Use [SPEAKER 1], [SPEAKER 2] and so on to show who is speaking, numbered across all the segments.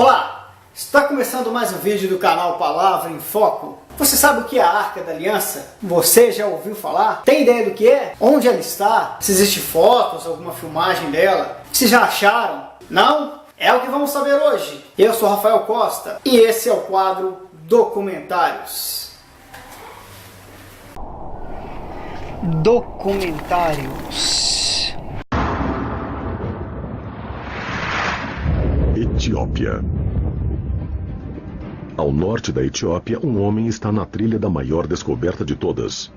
[SPEAKER 1] Olá, está começando mais um vídeo do canal Palavra em Foco. Você sabe o que é a Arca da Aliança? Você já ouviu falar? Tem ideia do que é? Onde ela está? Se existe fotos, alguma filmagem dela? Se já acharam? Não? É o que vamos saber hoje. Eu sou Rafael Costa e esse é o quadro Documentários. Documentários.
[SPEAKER 2] Etiópia. Ao norte da Etiópia, um homem está na trilha da maior descoberta de todas.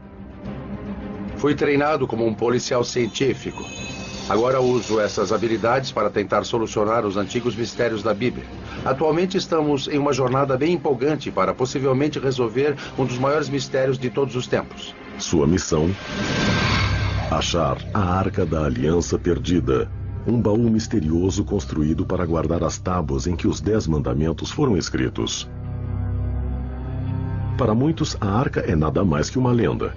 [SPEAKER 3] Fui treinado como um policial científico. Agora uso essas habilidades para tentar solucionar os antigos mistérios da Bíblia. Atualmente estamos em uma jornada bem empolgante para possivelmente resolver um dos maiores mistérios de todos os tempos.
[SPEAKER 2] Sua missão: achar a Arca da Aliança Perdida. Um baú misterioso construído para guardar as tábuas em que os 10 mandamentos foram escritos. Para muitos, a arca é nada mais que uma lenda.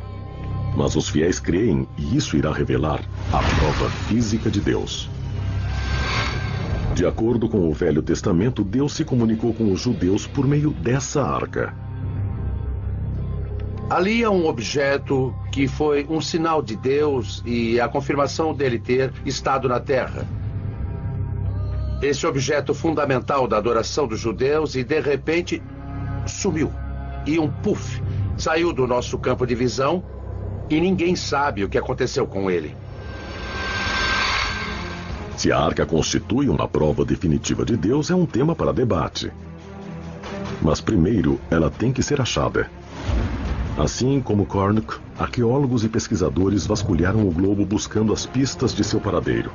[SPEAKER 2] Mas os fiéis creem, e isso irá revelar a prova física de Deus. De acordo com o Velho Testamento, Deus se comunicou com os judeus por meio dessa arca.
[SPEAKER 3] Ali há um objeto que foi um sinal de Deus e a confirmação dele ter estado na terra. Esse objeto fundamental da adoração dos judeus e de repente sumiu. E um puff saiu do nosso campo de visão e ninguém sabe o que aconteceu com ele.
[SPEAKER 2] Se a arca constitui uma prova definitiva de Deus, é um tema para debate. Mas primeiro, ela tem que ser achada. Assim como Carnock, arqueólogos e pesquisadores vasculharam o globo buscando as pistas de seu paradeiro.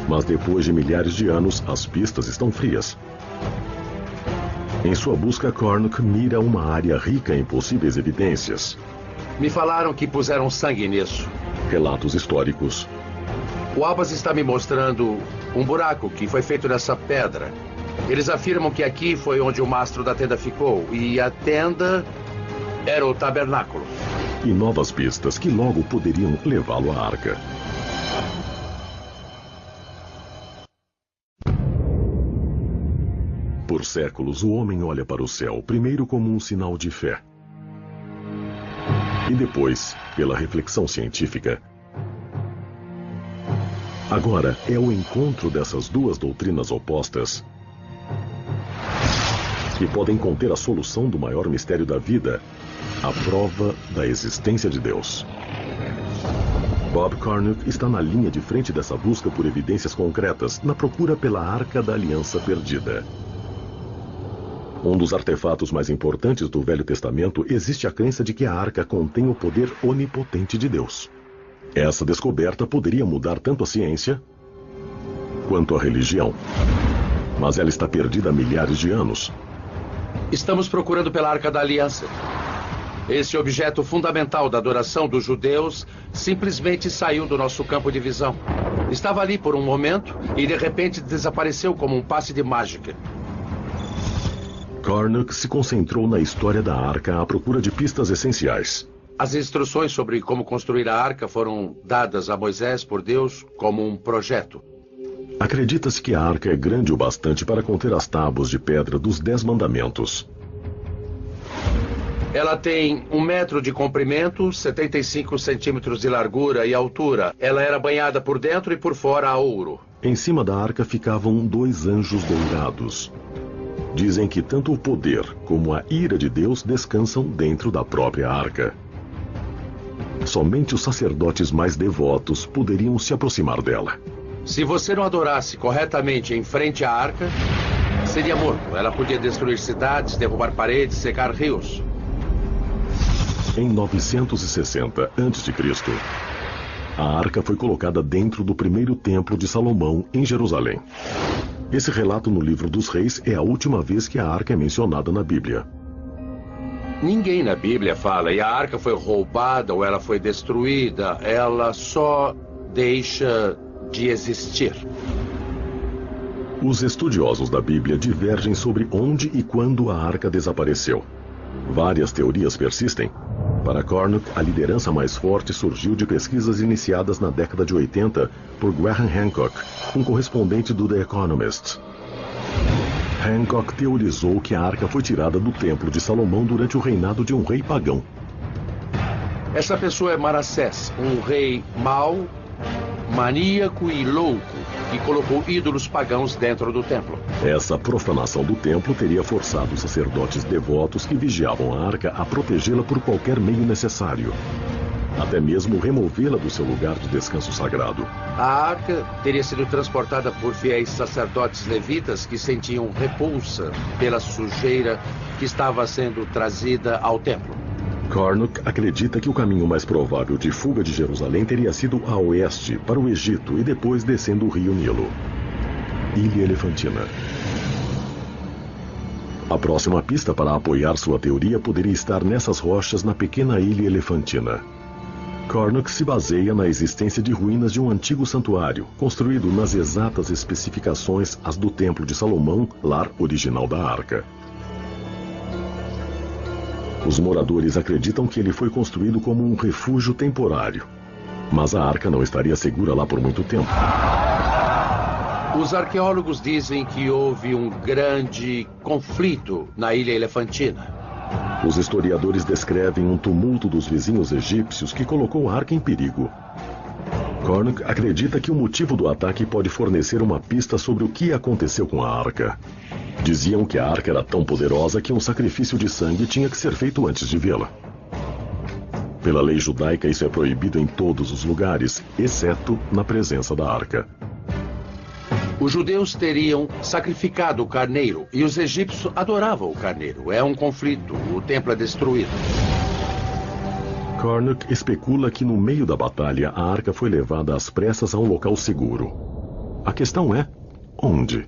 [SPEAKER 2] Mas depois de milhares de anos, as pistas estão frias. Em sua busca, Carnock mira uma área rica em possíveis evidências.
[SPEAKER 3] Me falaram que puseram sangue nisso.
[SPEAKER 2] Relatos históricos.
[SPEAKER 3] O Albas está me mostrando um buraco que foi feito nessa pedra. Eles afirmam que aqui foi onde o mastro da tenda ficou, e a tenda era o tabernáculo.
[SPEAKER 2] E novas pistas que logo poderiam levá-lo à arca. Por séculos, o homem olha para o céu, primeiro como um sinal de fé. E depois, pela reflexão científica. Agora é o encontro dessas duas doutrinas opostas que podem conter a solução do maior mistério da vida, a prova da existência de Deus. Bob Carnock está na linha de frente dessa busca por evidências concretas, na procura pela Arca da Aliança Perdida. Um dos artefatos mais importantes do Velho Testamento, existe a crença de que a arca contém o poder onipotente de Deus. Essa descoberta poderia mudar tanto a ciência quanto a religião. Mas ela está perdida há milhares de anos.
[SPEAKER 3] Estamos procurando pela Arca da Aliança. Esse objeto fundamental da adoração dos judeus simplesmente saiu do nosso campo de visão. Estava ali por um momento e de repente desapareceu como um passe de mágica.
[SPEAKER 2] Carnock se concentrou na história da arca à procura de pistas essenciais.
[SPEAKER 3] As instruções sobre como construir a arca foram dadas a Moisés por Deus como um projeto.
[SPEAKER 2] Acredita-se que a arca é grande o bastante para conter as tábuas de pedra dos 10 mandamentos.
[SPEAKER 3] Ela tem 1 metro de comprimento, 75 centímetros de largura e altura. Ela era banhada por dentro e por fora a ouro.
[SPEAKER 2] Em cima da arca ficavam 2 anjos dourados. Dizem que tanto o poder como a ira de Deus descansam dentro da própria arca. Somente os sacerdotes mais devotos poderiam se aproximar dela.
[SPEAKER 3] Se você não adorasse corretamente em frente à arca, seria morto. Ela podia destruir cidades, derrubar paredes, secar rios.
[SPEAKER 2] Em 960 a.C., a arca foi colocada dentro do primeiro templo de Salomão, em Jerusalém. Esse relato no livro dos Reis é a última vez que a arca é mencionada na Bíblia.
[SPEAKER 3] Ninguém na Bíblia fala, e a arca foi roubada ou ela foi destruída. Ela só deixa de existir.
[SPEAKER 2] Os estudiosos da Bíblia divergem sobre onde e quando a arca desapareceu. Várias teorias persistem. Para Carnock, a liderança mais forte surgiu de pesquisas iniciadas na década de 80 por Graham Hancock, um correspondente do The Economist. Hancock teorizou que a arca foi tirada do Templo de Salomão durante o reinado de um rei pagão.
[SPEAKER 3] Essa pessoa é Manassés, um rei mau, maníaco e louco, que colocou ídolos pagãos dentro do templo.
[SPEAKER 2] Essa profanação do templo teria forçado os sacerdotes devotos que vigiavam a arca a protegê-la por qualquer meio necessário. Até mesmo removê-la do seu lugar de descanso sagrado.
[SPEAKER 3] A arca teria sido transportada por fiéis sacerdotes levitas que sentiam repulsa pela sujeira que estava sendo trazida ao templo.
[SPEAKER 2] Carnock acredita que o caminho mais provável de fuga de Jerusalém teria sido a oeste, para o Egito e depois descendo o rio Nilo. Ilha Elefantina. A próxima pista para apoiar sua teoria poderia estar nessas rochas na pequena Ilha Elefantina. Carnock se baseia na existência de ruínas de um antigo santuário, construído nas exatas especificações as do Templo de Salomão, lar original da arca. Os moradores acreditam que ele foi construído como um refúgio temporário. Mas a arca não estaria segura lá por muito tempo.
[SPEAKER 3] Os arqueólogos dizem que houve um grande conflito na Ilha Elefantina.
[SPEAKER 2] Os historiadores descrevem um tumulto dos vizinhos egípcios que colocou a arca em perigo. Carnock acredita que o motivo do ataque pode fornecer uma pista sobre o que aconteceu com a arca. Diziam que a arca era tão poderosa que um sacrifício de sangue tinha que ser feito antes de vê-la. Pela lei judaica, isso é proibido em todos os lugares, exceto na presença da arca.
[SPEAKER 3] Os judeus teriam sacrificado o carneiro e os egípcios adoravam o carneiro. É um conflito, o templo é destruído.
[SPEAKER 2] Carnock especula que no meio da batalha a arca foi levada às pressas a um local seguro. A questão é, onde?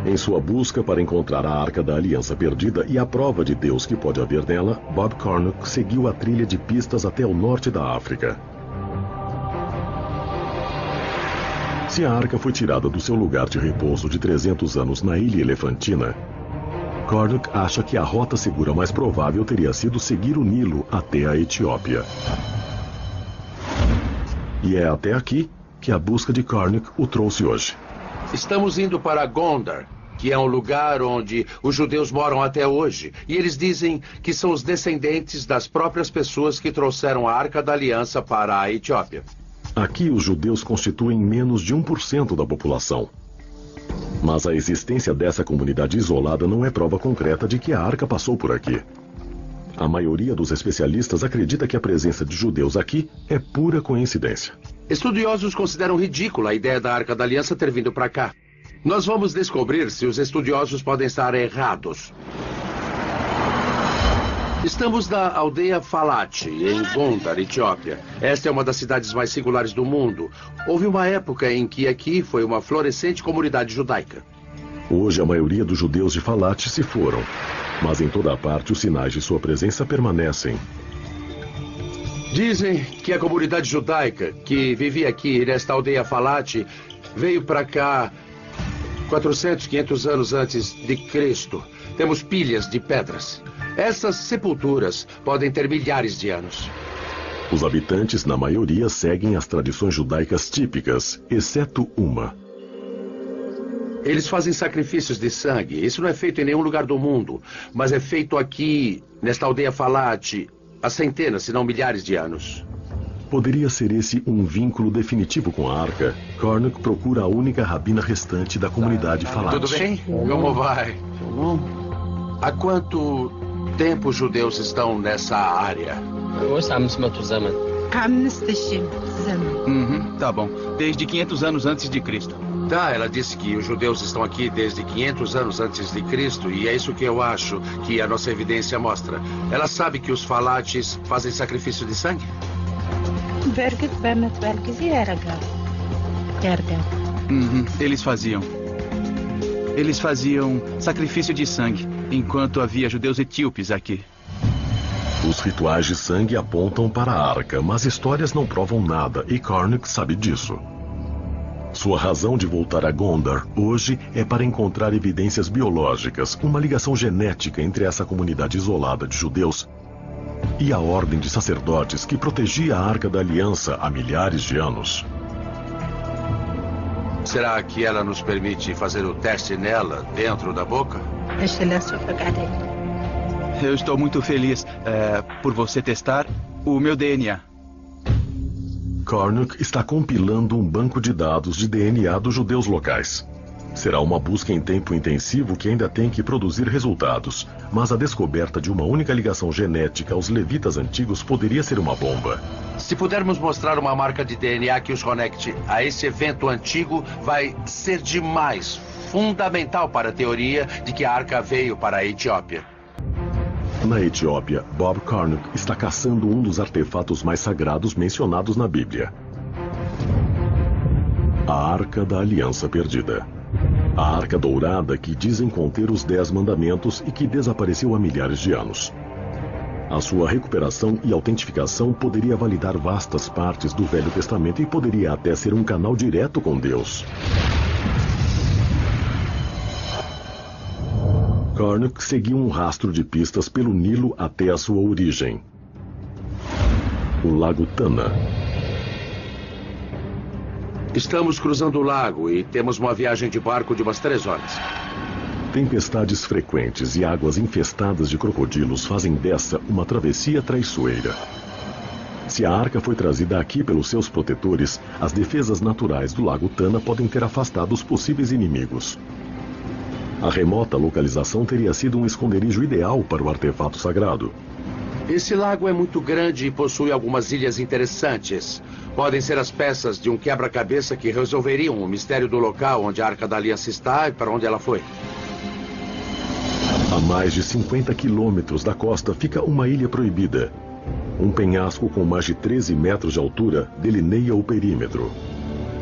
[SPEAKER 2] Em sua busca para encontrar a Arca da Aliança Perdida e a prova de Deus que pode haver nela, Bob Carnock seguiu a trilha de pistas até o norte da África. Se a arca foi tirada do seu lugar de repouso de 300 anos na Ilha Elefantina, Carnock acha que a rota segura mais provável teria sido seguir o Nilo até a Etiópia. E é até aqui que a busca de Carnock o trouxe hoje.
[SPEAKER 3] Estamos indo para Gondar, que é um lugar onde os judeus moram até hoje. E eles dizem que são os descendentes das próprias pessoas que trouxeram a Arca da Aliança para a Etiópia.
[SPEAKER 2] Aqui os judeus constituem menos de 1% da população. Mas a existência dessa comunidade isolada não é prova concreta de que a arca passou por aqui. A maioria dos especialistas acredita que a presença de judeus aqui é pura coincidência.
[SPEAKER 3] Estudiosos consideram ridícula a ideia da Arca da Aliança ter vindo para cá. Nós vamos descobrir se os estudiosos podem estar errados. Estamos na aldeia Falate, em Gondar, Etiópia. Esta é uma das cidades mais singulares do mundo. Houve uma época em que aqui foi uma florescente comunidade judaica.
[SPEAKER 2] Hoje a maioria dos judeus de Falate se foram, mas em toda parte os sinais de sua presença permanecem.
[SPEAKER 3] Dizem que a comunidade judaica que vivia aqui nesta aldeia Falate veio para cá 400, 500 anos antes de Cristo. Temos pilhas de pedras. Essas sepulturas podem ter milhares de anos.
[SPEAKER 2] Os habitantes, na maioria, seguem as tradições judaicas típicas, exceto uma.
[SPEAKER 3] Eles fazem sacrifícios de sangue. Isso não é feito em nenhum lugar do mundo, mas é feito aqui, nesta aldeia Falate, há centenas, se não milhares de anos.
[SPEAKER 2] Poderia ser esse um vínculo definitivo com a arca. Carnock procura a única rabina restante da comunidade Falate.
[SPEAKER 3] Tudo bem? Como vai? Há quanto tempo os judeus estão nessa área?
[SPEAKER 4] Tá bom. Desde 500 anos antes de Cristo.
[SPEAKER 3] Tá, ela disse que os judeus estão aqui desde 500 anos antes de Cristo, e é isso que eu acho que a nossa evidência mostra. Ela sabe que os falates fazem sacrifício de sangue?
[SPEAKER 4] Eles faziam. Eles faziam sacrifício de sangue, enquanto havia judeus etíopes aqui.
[SPEAKER 2] Os rituais de sangue apontam para a arca, mas histórias não provam nada, e Carnock sabe disso. Sua razão de voltar a Gondar hoje é para encontrar evidências biológicas, uma ligação genética entre essa comunidade isolada de judeus e a ordem de sacerdotes que protegia a Arca da Aliança há milhares de anos.
[SPEAKER 3] Será que ela nos permite fazer o teste nela, dentro da boca?
[SPEAKER 4] Eu estou muito feliz por você testar o meu DNA.
[SPEAKER 2] Carnock está compilando um banco de dados de DNA dos judeus locais. Será uma busca em tempo intensivo que ainda tem que produzir resultados, mas a descoberta de uma única ligação genética aos levitas antigos poderia ser uma bomba.
[SPEAKER 3] Se pudermos mostrar uma marca de DNA que os conecte a esse evento antigo, vai ser demais. Fundamental para a teoria de que a arca veio para a Etiópia.
[SPEAKER 2] Na Etiópia, Bob Carnock está caçando um dos artefatos mais sagrados mencionados na Bíblia. A Arca da Aliança Perdida. A Arca Dourada que dizem conter os 10 mandamentos e que desapareceu há milhares de anos. A sua recuperação e autentificação poderia validar vastas partes do Velho Testamento e poderia até ser um canal direto com Deus. Carnock seguiu um rastro de pistas pelo Nilo até a sua origem. O Lago Tana.
[SPEAKER 3] Estamos cruzando o lago e temos uma viagem de barco de umas 3 horas.
[SPEAKER 2] Tempestades frequentes e águas infestadas de crocodilos fazem dessa uma travessia traiçoeira. Se a arca foi trazida aqui pelos seus protetores, as defesas naturais do Lago Tana podem ter afastado os possíveis inimigos. A remota localização teria sido um esconderijo ideal para o artefato sagrado.
[SPEAKER 3] Esse lago é muito grande e possui algumas ilhas interessantes. Podem ser as peças de um quebra-cabeça que resolveriam o mistério do local onde a Arca da Aliança está e para onde ela foi.
[SPEAKER 2] A mais de 50 quilômetros da costa fica uma ilha proibida. Um penhasco com mais de 13 metros de altura delineia o perímetro.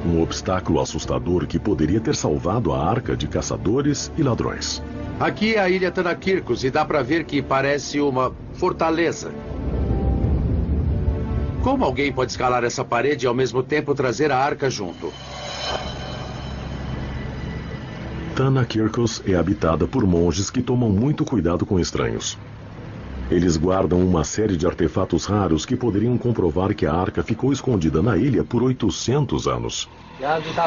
[SPEAKER 2] Um obstáculo assustador que poderia ter salvado a arca de caçadores e ladrões.
[SPEAKER 3] Aqui é a ilha Tanakirkos e dá para ver que parece uma fortaleza. Como alguém pode escalar essa parede e ao mesmo tempo trazer a arca junto?
[SPEAKER 2] Tanakirkos é habitada por monges que tomam muito cuidado com estranhos. Eles guardam uma série de artefatos raros que poderiam comprovar que a arca ficou escondida na ilha por 800 anos.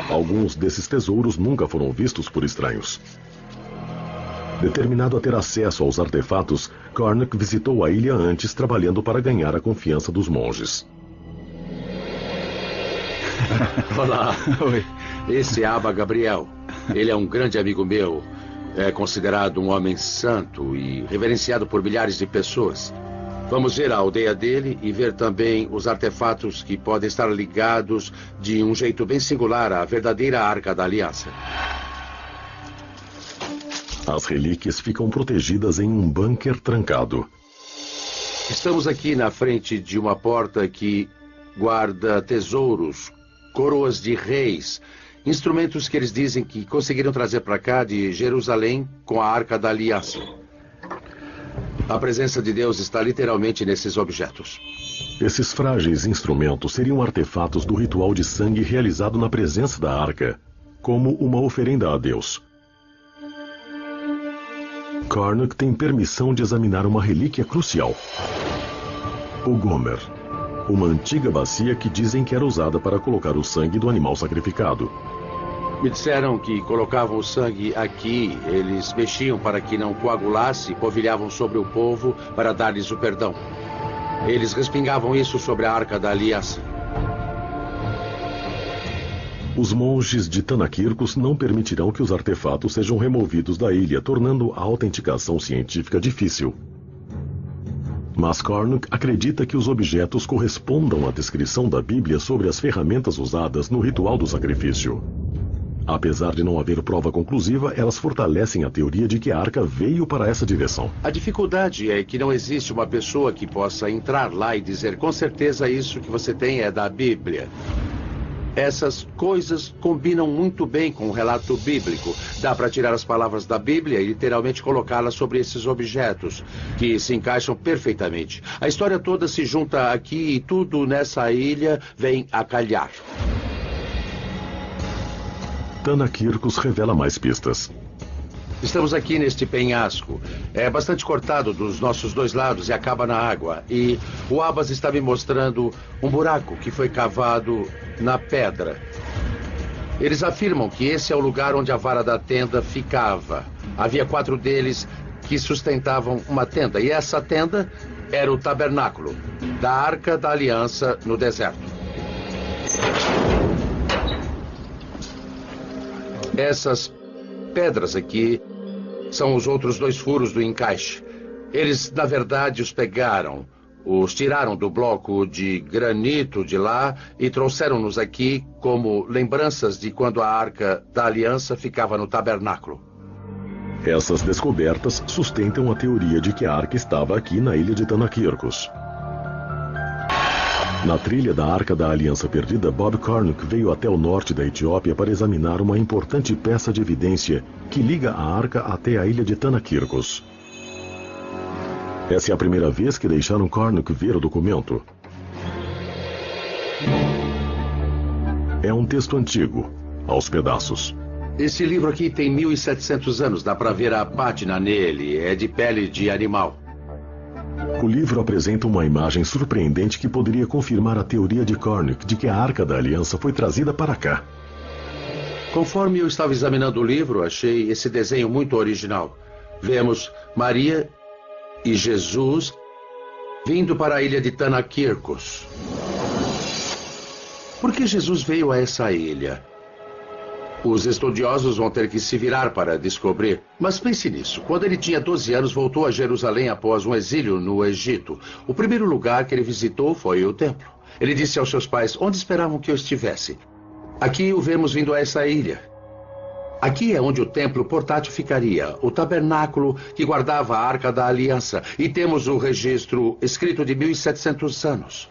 [SPEAKER 2] Alguns desses tesouros nunca foram vistos por estranhos. Determinado a ter acesso aos artefatos, Carnock visitou a ilha antes, trabalhando para ganhar a confiança dos monges.
[SPEAKER 3] Olá.
[SPEAKER 4] Oi.
[SPEAKER 3] Esse é Abba Gabriel. Ele é um grande amigo meu. É considerado um homem santo e reverenciado por milhares de pessoas. Vamos ver a aldeia dele e ver também os artefatos que podem estar ligados de um jeito bem singular à verdadeira Arca da Aliança.
[SPEAKER 2] As relíquias ficam protegidas em um bunker trancado.
[SPEAKER 3] Estamos aqui na frente de uma porta que guarda tesouros, coroas de reis, instrumentos que eles dizem que conseguiram trazer para cá de Jerusalém com a Arca da Aliança. A presença de Deus está literalmente nesses objetos.
[SPEAKER 2] Esses frágeis instrumentos seriam artefatos do ritual de sangue realizado na presença da arca, como uma oferenda a Deus. Carnock tem permissão de examinar uma relíquia crucial. O Gomer, uma antiga bacia que dizem que era usada para colocar o sangue do animal sacrificado.
[SPEAKER 3] Me disseram que colocavam o sangue aqui, eles mexiam para que não coagulasse e polvilhavam sobre o povo para dar-lhes o perdão. Eles respingavam isso sobre a Arca da Aliança.
[SPEAKER 2] Os monges de Tanakirkos não permitirão que os artefatos sejam removidos da ilha, tornando a autenticação científica difícil. Mas Carnock acredita que os objetos correspondam à descrição da Bíblia sobre as ferramentas usadas no ritual do sacrifício. Apesar de não haver prova conclusiva, elas fortalecem a teoria de que a arca veio para essa direção.
[SPEAKER 3] A dificuldade é que não existe uma pessoa que possa entrar lá e dizer com certeza isso que você tem é da Bíblia. Essas coisas combinam muito bem com o relato bíblico. Dá para tirar as palavras da Bíblia e literalmente colocá-las sobre esses objetos, que se encaixam perfeitamente. A história toda se junta aqui e tudo nessa ilha vem a calhar.
[SPEAKER 2] Tanakirkos revela mais pistas.
[SPEAKER 3] Estamos aqui neste penhasco. É bastante cortado dos nossos dois lados e acaba na água. E o Abbas está me mostrando um buraco que foi cavado na pedra. Eles afirmam que esse é o lugar onde a vara da tenda ficava. Havia 4 deles que sustentavam uma tenda, e essa tenda era o tabernáculo da Arca da Aliança no deserto. Essas pedras aqui são os outros 2 furos do encaixe. Eles, na verdade, os pegaram, os tiraram do bloco de granito de lá e trouxeram-nos aqui como lembranças de quando a Arca da Aliança ficava no tabernáculo.
[SPEAKER 2] Essas descobertas sustentam a teoria de que a arca estava aqui na ilha de Tanakirkos. Na trilha da Arca da Aliança Perdida, Bob Carnock veio até o norte da Etiópia para examinar uma importante peça de evidência que liga a arca até a ilha de Tanakirkos. Essa é a primeira vez que deixaram Carnock ver o documento. É um texto antigo, aos pedaços.
[SPEAKER 3] Esse livro aqui tem 1.700 anos, dá para ver a pátina nele, é de pele de animal.
[SPEAKER 2] O livro apresenta uma imagem surpreendente que poderia confirmar a teoria de Carnock de que a Arca da Aliança foi trazida para cá.
[SPEAKER 3] Conforme eu estava examinando o livro, achei esse desenho muito original. Vemos Maria e Jesus vindo para a ilha de Tanakirkos. Por que Jesus veio a essa ilha? Os estudiosos vão ter que se virar para descobrir. Mas pense nisso. Quando ele tinha 12 anos, voltou a Jerusalém após um exílio no Egito. O primeiro lugar que ele visitou foi o templo. Ele disse aos seus pais onde esperavam que eu estivesse. Aqui o vemos vindo a essa ilha. Aqui é onde o templo portátil ficaria, o tabernáculo que guardava a Arca da Aliança. E temos o registro escrito de 1.700 anos.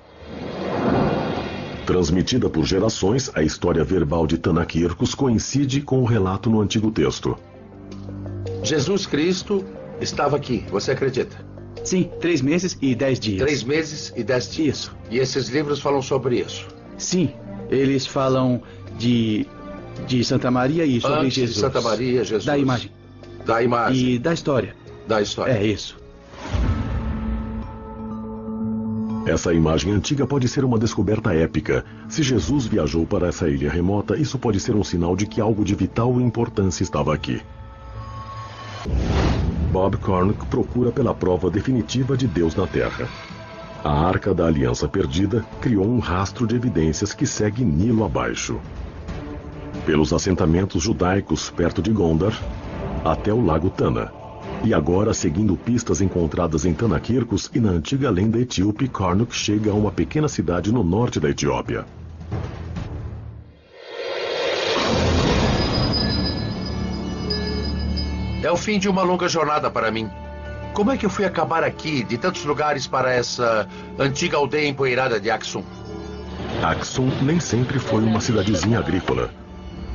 [SPEAKER 2] Transmitida por gerações, a história verbal de Tanakirkos coincide com o relato no Antigo Testo.
[SPEAKER 3] Jesus Cristo estava aqui, você acredita?
[SPEAKER 4] Sim, 3 meses e 10 dias.
[SPEAKER 3] 3 meses e 10 dias.
[SPEAKER 4] Isso.
[SPEAKER 3] E esses livros falam sobre isso?
[SPEAKER 4] Sim, eles falam de Santa Maria e sobre
[SPEAKER 3] Antes
[SPEAKER 4] Jesus.
[SPEAKER 3] de Santa Maria, Jesus.
[SPEAKER 4] Da imagem.
[SPEAKER 3] Da imagem.
[SPEAKER 4] E da história.
[SPEAKER 3] Da história.
[SPEAKER 4] É isso.
[SPEAKER 2] Essa imagem antiga pode ser uma descoberta épica. Se Jesus viajou para essa ilha remota, isso pode ser um sinal de que algo de vital importância estava aqui. Bob Carnock procura pela prova definitiva de Deus na Terra. A Arca da Aliança Perdida criou um rastro de evidências que segue Nilo abaixo. Pelos assentamentos judaicos perto de Gondar, até o Lago Tana. E agora, seguindo pistas encontradas em Tanakirkos e na antiga lenda etíope, Carnock chega a uma pequena cidade no norte da Etiópia.
[SPEAKER 3] É o fim de uma longa jornada para mim. Como é que eu fui acabar aqui, de tantos lugares, para essa antiga aldeia empoeirada de Aksum?
[SPEAKER 2] Aksum nem sempre foi uma cidadezinha agrícola.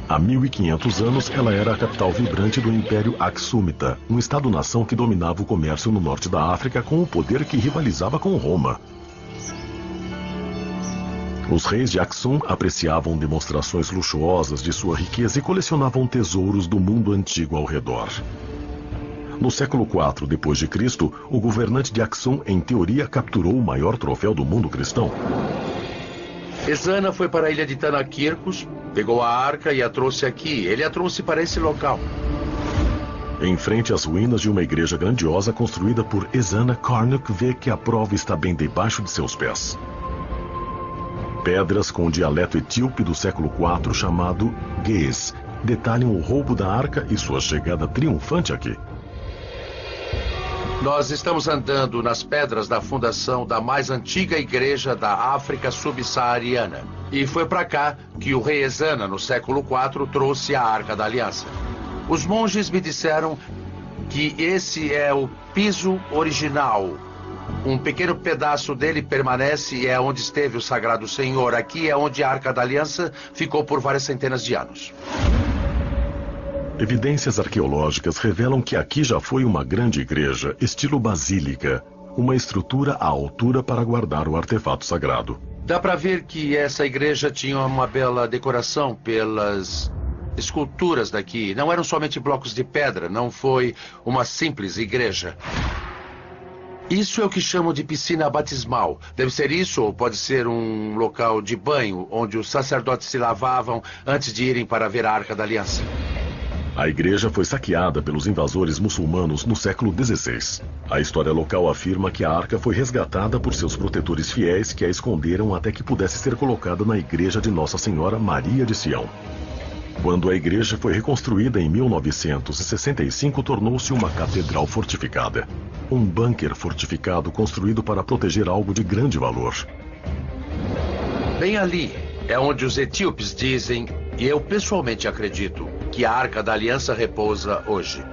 [SPEAKER 2] Há 1500 anos, ela era a capital vibrante do Império Aksumita, um estado-nação que dominava o comércio no norte da África com um poder que rivalizava com Roma. Os reis de Aksum apreciavam demonstrações luxuosas de sua riqueza e colecionavam tesouros do mundo antigo ao redor. No século IV d.C., o governante de Aksum, em teoria, capturou o maior troféu do mundo cristão.
[SPEAKER 3] Ezana foi para a ilha de Tanakirkos, pegou a arca e a trouxe aqui. Ele a trouxe para esse local.
[SPEAKER 2] Em frente às ruínas de uma igreja grandiosa construída por Ezana, Carnock vê que a prova está bem debaixo de seus pés. Pedras com o dialeto etíope do século IV chamado Ge'ez detalham o roubo da arca e sua chegada triunfante aqui.
[SPEAKER 3] Nós estamos andando nas pedras da fundação da mais antiga igreja da África subsaariana. E foi para cá que o rei Ezana, no século IV, trouxe a Arca da Aliança. Os monges me disseram que esse é o piso original. Um pequeno pedaço dele permanece e é onde esteve o Sagrado Senhor. Aqui é onde a Arca da Aliança ficou por várias centenas de anos.
[SPEAKER 2] Evidências arqueológicas revelam que aqui já foi uma grande igreja, estilo basílica, uma estrutura à altura para guardar o artefato sagrado.
[SPEAKER 3] Dá para ver que essa igreja tinha uma bela decoração pelas esculturas daqui. Não eram somente blocos de pedra, não foi uma simples igreja. Isso é o que chamam de piscina batismal. Deve ser isso, ou pode ser um local de banho, onde os sacerdotes se lavavam antes de irem para ver a Arca da Aliança.
[SPEAKER 2] A igreja foi saqueada pelos invasores muçulmanos no século XVI. A história local afirma que a arca foi resgatada por seus protetores fiéis que a esconderam até que pudesse ser colocada na igreja de Nossa Senhora Maria de Sião. Quando a igreja foi reconstruída em 1965, tornou-se uma catedral fortificada. Um bunker fortificado construído para proteger algo de grande valor.
[SPEAKER 3] Bem ali é onde os etíopes dizem, e eu pessoalmente acredito, que a Arca da Aliança repousa hoje.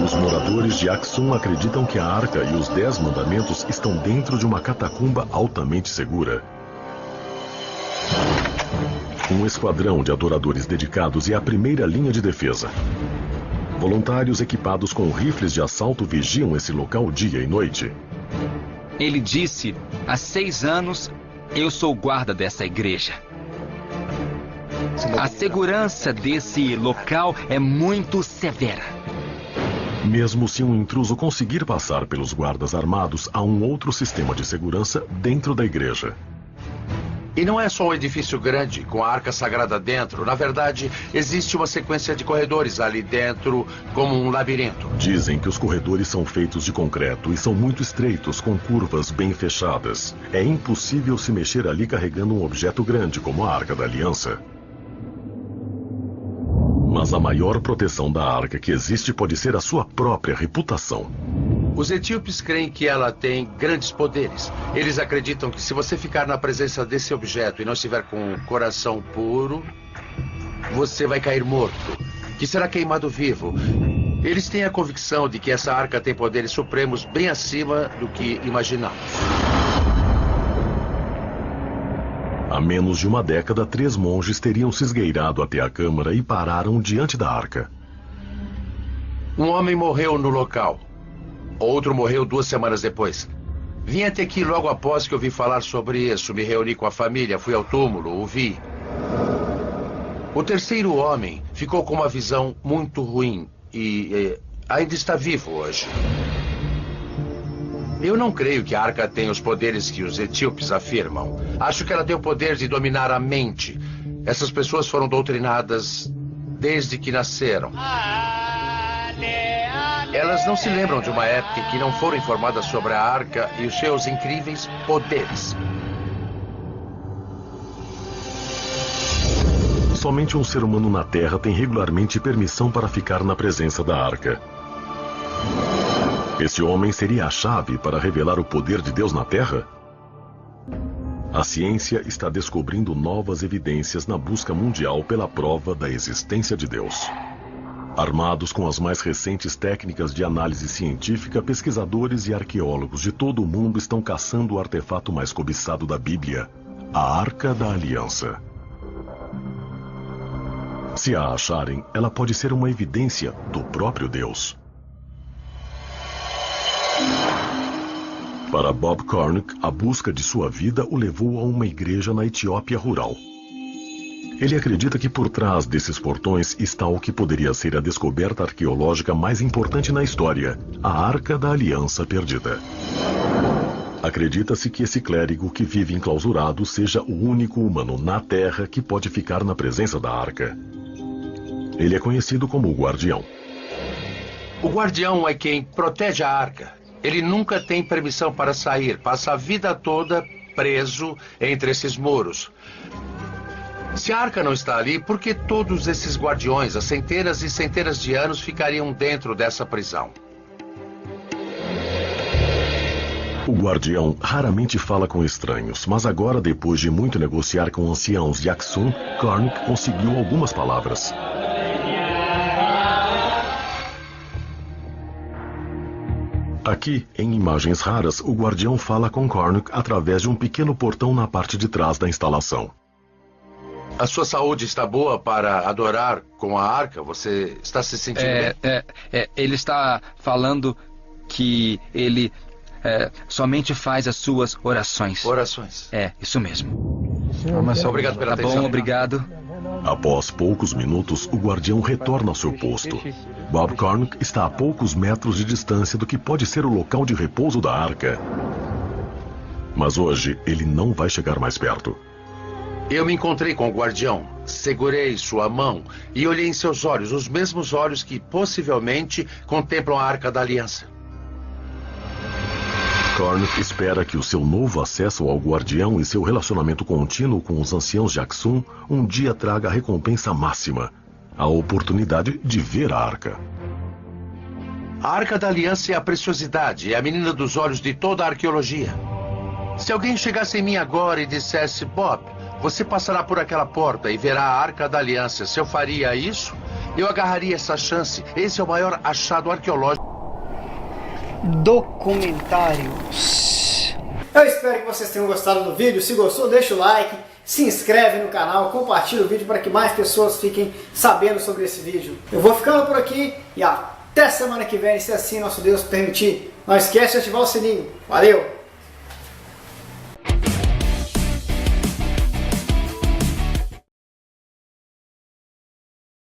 [SPEAKER 2] Os moradores de Aksum acreditam que a Arca e os 10 mandamentos estão dentro de uma catacumba altamente segura. Um esquadrão de adoradores dedicados é a primeira linha de defesa. Voluntários equipados com rifles de assalto vigiam esse local dia e noite.
[SPEAKER 5] Ele disse, há 6 anos, eu sou guarda dessa igreja. A segurança desse local é muito severa.
[SPEAKER 2] Mesmo se um intruso conseguir passar pelos guardas armados, há um outro sistema de segurança dentro da igreja.
[SPEAKER 3] E não é só um edifício grande, com a Arca Sagrada dentro. Na verdade, existe uma sequência de corredores ali dentro, como um labirinto.
[SPEAKER 2] Dizem que os corredores são feitos de concreto e são muito estreitos, com curvas bem fechadas. É impossível se mexer ali carregando um objeto grande, como a Arca da Aliança. Mas a maior proteção da Arca que existe pode ser a sua própria reputação.
[SPEAKER 3] Os etíopes creem que ela tem grandes poderes. Eles acreditam que se você ficar na presença desse objeto e não estiver com o coração puro, você vai cair morto, que será queimado vivo. Eles têm a convicção de que essa arca tem poderes supremos bem acima do que imaginamos.
[SPEAKER 2] Há menos de uma década, 3 monges teriam se esgueirado até a câmara e pararam diante da arca.
[SPEAKER 3] Um homem morreu no local. Outro morreu 2 semanas depois. Vim até aqui logo após que ouvi falar sobre isso. Me reuni com a família, fui ao túmulo, o vi. O terceiro homem ficou com uma visão muito ruim e ainda está vivo hoje. Eu não creio que a arca tenha os poderes que os etíopes afirmam. Acho que ela tem o poder de dominar a mente. Essas pessoas foram doutrinadas desde que nasceram. Elas não se lembram de uma época em que não foram informadas sobre a arca e os seus incríveis poderes.
[SPEAKER 2] Somente um ser humano na Terra tem regularmente permissão para ficar na presença da arca. Esse homem seria a chave para revelar o poder de Deus na Terra? A ciência está descobrindo novas evidências na busca mundial pela prova da existência de Deus. Armados com as mais recentes técnicas de análise científica, pesquisadores e arqueólogos de todo o mundo estão caçando o artefato mais cobiçado da Bíblia, a Arca da Aliança. Se a acharem, ela pode ser uma evidência do próprio Deus. Para Bob Cornuck, a busca de sua vida o levou a uma igreja na Etiópia rural. Ele acredita que por trás desses portões está o que poderia ser a descoberta arqueológica mais importante na história, a Arca da Aliança Perdida. Acredita-se que esse clérigo que vive enclausurado seja o único humano na Terra que pode ficar na presença da Arca. Ele é conhecido como o Guardião.
[SPEAKER 3] O Guardião é quem protege a arca. Ele nunca tem permissão para sair, passa a vida toda preso entre esses muros. Se a arca não está ali, por que todos esses guardiões, há centenas e centenas de anos, ficariam dentro dessa prisão?
[SPEAKER 2] O Guardião raramente fala com estranhos, mas agora, depois de muito negociar com anciãos de Aksum, Cornuck conseguiu algumas palavras. Aqui, em imagens raras, o Guardião fala com Cornuck através de um pequeno portão na parte de trás da instalação.
[SPEAKER 3] A sua saúde está boa para adorar com a arca? Você está se sentindo bem?
[SPEAKER 5] Ele está falando que ele somente faz as suas orações.
[SPEAKER 3] Orações.
[SPEAKER 5] É, isso mesmo.
[SPEAKER 3] Obrigado pela atenção.
[SPEAKER 5] Tá bom, obrigado.
[SPEAKER 2] Após poucos minutos, o guardião retorna ao seu posto. Bob Cornuck está a poucos metros de distância do que pode ser o local de repouso da arca. Mas hoje, ele não vai chegar mais perto.
[SPEAKER 3] Eu me encontrei com o guardião, segurei sua mão e olhei em seus olhos, os mesmos olhos que possivelmente contemplam a Arca da Aliança.
[SPEAKER 2] Cornuck espera que o seu novo acesso ao guardião e seu relacionamento contínuo com os anciãos de Axum um dia traga a recompensa máxima, a oportunidade de ver a arca.
[SPEAKER 3] A Arca da Aliança é a preciosidade, é a menina dos olhos de toda a arqueologia. Se alguém chegasse em mim agora e dissesse, Bob, você passará por aquela porta e verá a Arca da Aliança, se eu faria isso, eu agarraria essa chance. Esse é o maior achado arqueológico.
[SPEAKER 1] Documentários. Eu espero que vocês tenham gostado do vídeo. Se gostou, deixa o like, se inscreve no canal, compartilha o vídeo para que mais pessoas fiquem sabendo sobre esse vídeo. Eu vou ficando por aqui e até semana que vem, se assim nosso Deus permitir. Não esquece de ativar o sininho. Valeu!